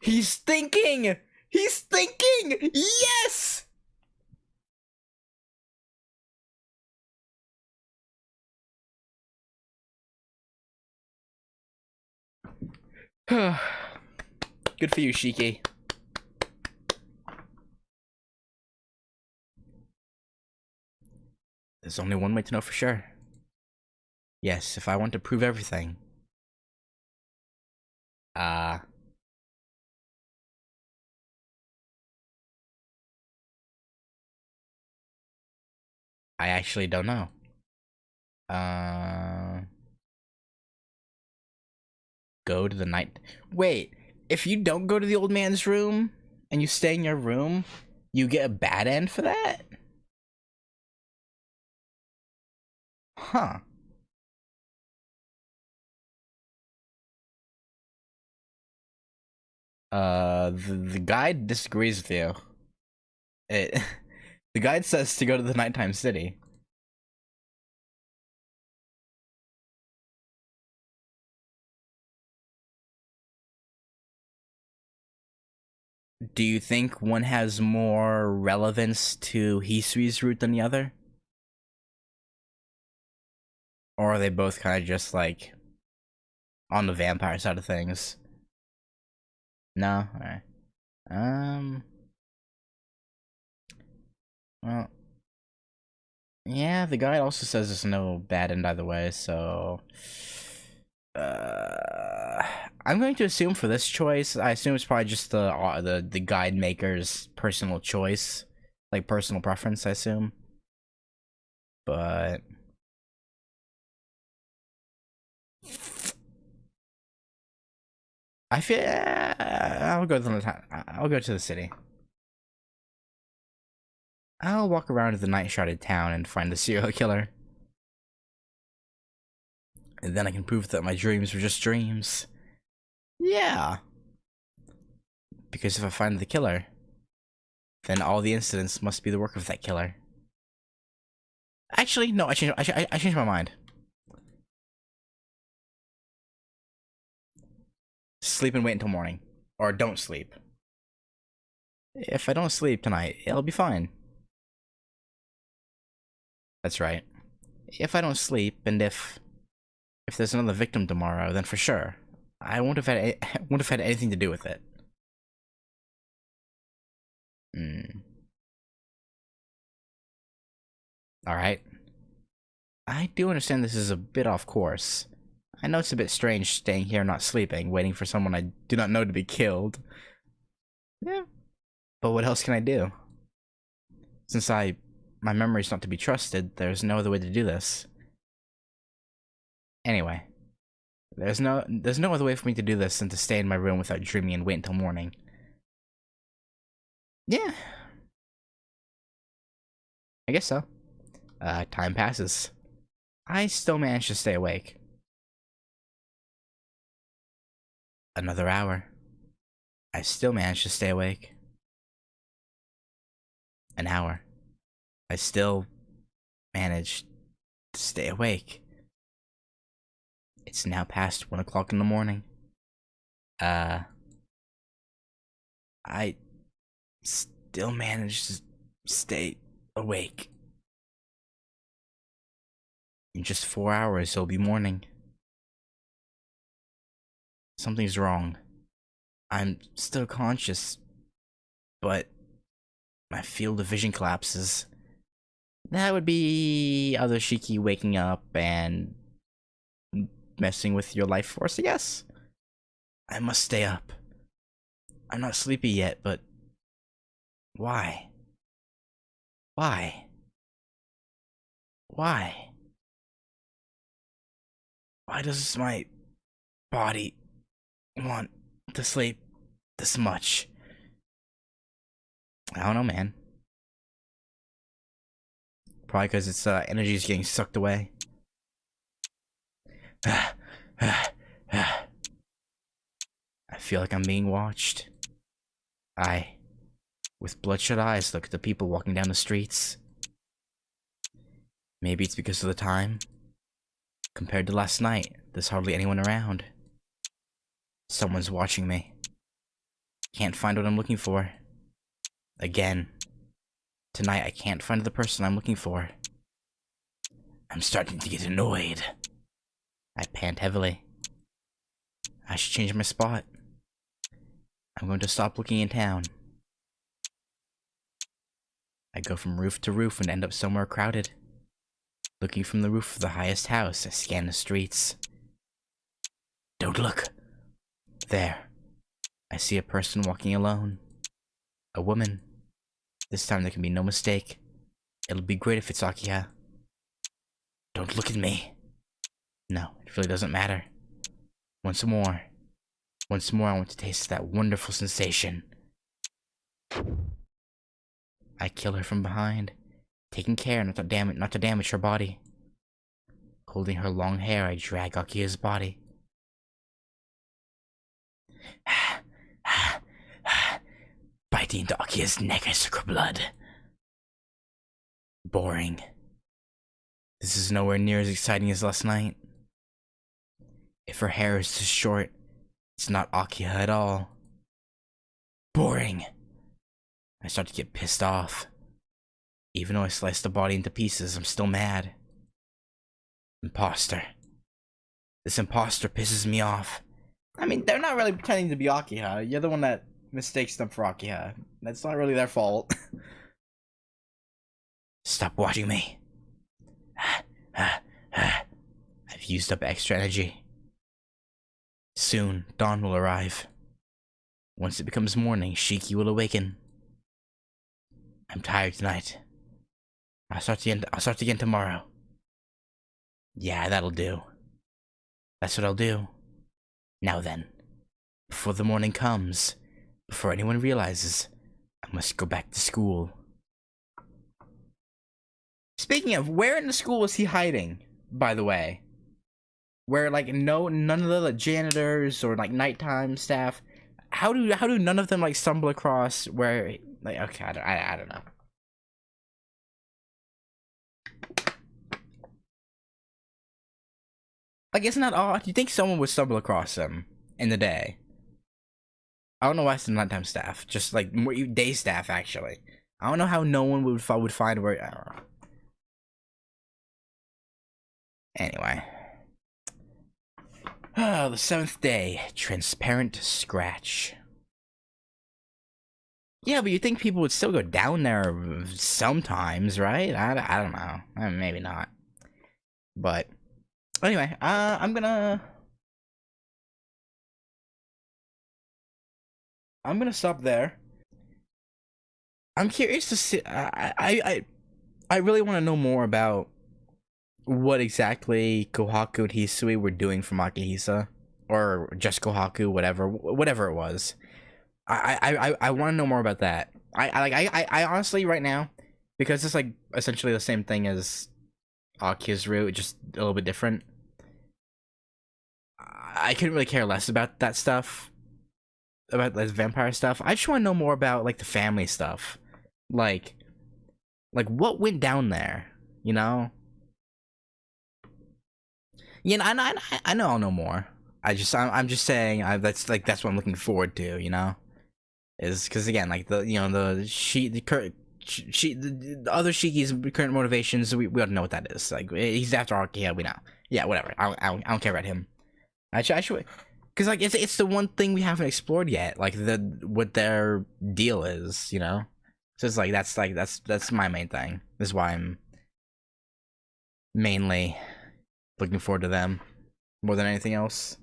He's thinking! He's thinking! Yes! Good for you, Shiki. There's only one way to know for sure. Yes, if I want to prove everything. I actually don't know. Go to the night. Wait, if you don't go to the old man's room and you stay in your room, you get a bad end for that? Huh. The guide disagrees with you. The guide says to go to the nighttime city. Do you think one has more relevance to Hisui's route than the other? Or are they both kind of just like on the vampire side of things? No? Alright. Well, yeah, the guy also says there's no bad end either way, so I'm going to assume for this choice, I assume it's probably just the guide maker's personal choice, like personal preference, I assume. But I I'll go to the city. I'll walk around the night-shrouded town and find the serial killer. And then I can prove that my dreams were just dreams. Yeah. Because if I find the killer, then all the incidents must be the work of that killer. Actually, no, I changed my mind. Sleep and wait until morning. Or don't sleep. If I don't sleep tonight, it'll be fine. That's right. If I don't sleep, and if there's another victim tomorrow, then for sure, I won't have had anything to do with it. Alright. I do understand this is a bit off course. I know it's a bit strange staying here not sleeping, waiting for someone I do not know to be killed. Yeah. But what else can I do? Since my memory's not to be trusted, there's no other way to do this. Anyway. There's no other way for me to do this than to stay in my room without dreaming and wait until morning. Yeah. I guess so. Time passes. I still manage to stay awake. Another hour. I still manage to stay awake. An hour. I still manage to stay awake. It's now past 1 o'clock in the morning. I still manage to stay awake. In just 4 hours, it'll be morning. Something's wrong. I'm still conscious, but my field of vision collapses. That would be other SHIKI waking up and messing with your life force, I guess. I must stay up. I'm not sleepy yet, but why? Why? Why? Why does my body want to sleep this much? I don't know, man. Probably because its energy is getting sucked away. I feel like I'm being watched. I, with bloodshot eyes, look at the people walking down the streets. Maybe it's because of the time. Compared to last night, there's hardly anyone around. Someone's watching me. Can't find what I'm looking for. Again. Tonight I can't find the person I'm looking for. I'm starting to get annoyed. I pant heavily. I should change my spot. I'm going to stop looking in town. I go from roof to roof and end up somewhere crowded. Looking from the roof of the highest house, I scan the streets. Don't look. There. I see a person walking alone. A woman. This time there can be no mistake. It'll be great if it's Akiha. Don't look at me. No, it really doesn't matter. Once more. Once more I want to taste that wonderful sensation. I kill her from behind, taking care not to damage her body. Holding her long hair, I drag Akiha's body. Biting into Akiha's neck, I suck her blood. Boring. This is nowhere near as exciting as last night. If her hair is too short, it's not Akiha at all. Boring. I start to get pissed off. Even though I sliced the body into pieces, I'm still mad. Imposter. This imposter pisses me off. I mean, they're not really pretending to be Akiha. You're the one that mistakes them for Akiha. That's not really their fault. Stop watching me. I've used up extra energy. Soon, dawn will arrive. Once it becomes morning, SHIKI will awaken. I'm tired tonight. I'll start again tomorrow. Yeah, that'll do. That's what I'll do. Now then, before the morning comes, before anyone realizes, I must go back to school. Speaking of, where in the school was he hiding, by the way? Where, like, none of the like, janitors or, like, nighttime staff, how do none of them, like, stumble across where, like, okay, I don't know. Like, it's not odd. You think someone would stumble across them in the day. I don't know why it's the nighttime staff. Just, like, more day staff, actually. I don't know how no one would find where, I don't know. Anyway. Oh, the 7th day. Transparent scratch. Yeah, but you think people would still go down there sometimes, right? I don't know. Maybe not. But anyway, I'm gonna stop there. I'm curious to see. I really want to know more about what exactly Kohaku and Hisui were doing for Makihisa, or just Kohaku, whatever it was. I want to know more about that. I honestly right now, because it's like essentially the same thing as Akia's route, just a little bit different. I couldn't really care less about that stuff, about like vampire stuff. I just want to know more about like the family stuff, like what went down there, you know? Yeah, I know I'll know more. I'm just saying that's what I'm looking forward to, you know? Is because again, like the other Shiki's current motivations, we don't know what that is. Like he's after Arkia, we know. Yeah, whatever. I don't care about him. I should, because like it's the one thing we haven't explored yet. Like what their deal is, you know. So it's like that's my main thing. This is why I'm mainly looking forward to them more than anything else.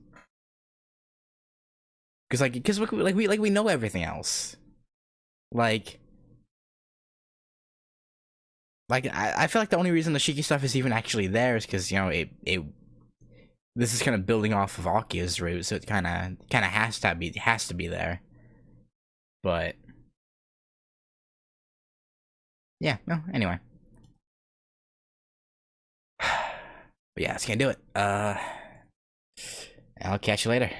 Because we know everything else. Like I feel like the only reason the Shiki stuff is even actually there is because, you know, this is kind of building off of Akia's route, so it kind of has to be there. But yeah, no, anyway. But yeah, that's gonna do it. I'll catch you later.